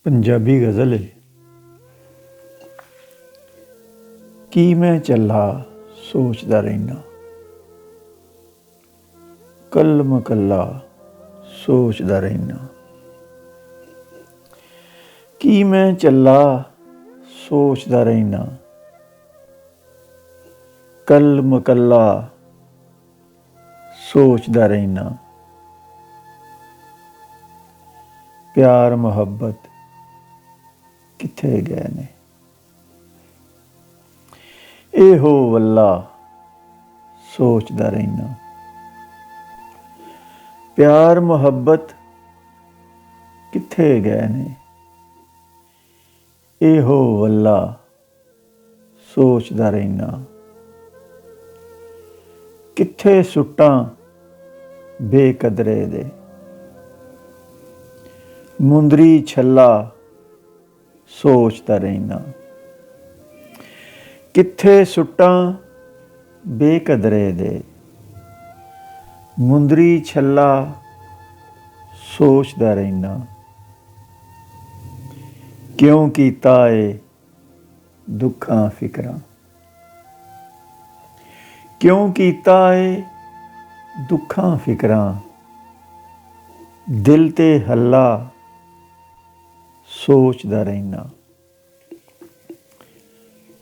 पंजाबी गज़ल है। की मैं चला सोचदा रहना, कल मकल्ला सोचदा रहना। की मैं चला सोचदा रहना, कल मकल्ला सोचदा रहना। प्यार मुहब्बत किथे गए ने, एहो वल्ला सोचदा रहना। प्यार मुहब्बत किथे गए ने, एहो वल्ला सोचदा रहना। किथे सुट्टां बेकदरे दे, मुंदरी छल्ला सोचदा रहना। किथे सुट्टां बेकदरे दे, मुंदरी छल्ला सोचदा रहना। क्यों कीता ए दुखां फिकरां, क्यों कीता ए दुखां फिकरां। दिल ते हल्ला सोचदा रहना।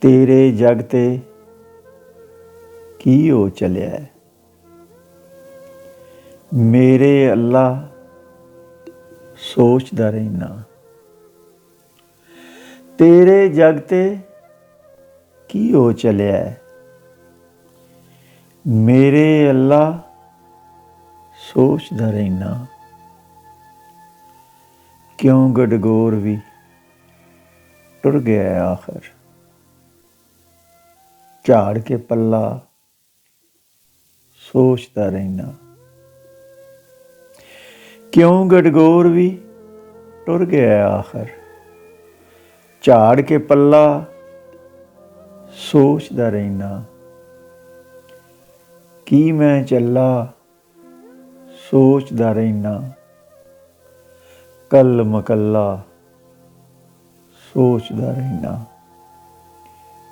तेरे जग ते की हो चलिया है, मेरे अल्लाह सोचदा रहना। तेरे जग ते की हो चलिया है, मेरे अल्लाह सोचदा रहना। क्यों गडगोर भी टुर गया है आखिर, झाड़ के पल्ला सोचदा रहना। क्यों गडगोर भी टुर गया है आखिर, झाड़ के पल्ला सोचदा रहना। की मैं चला सोचदा रहना, कल मकल्ला सोचदा रहना।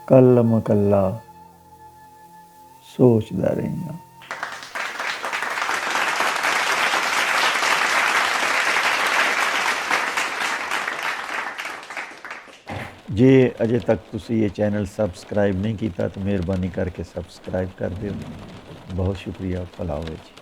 कल मकल्ला सोचदा रहना। जे अजे तक तुसी ये चैनल सबसक्राइब नहीं किया तो मेहरबानी करके सबसक्राइब कर दियो। बहुत शुक्रिया। भला होवे जी।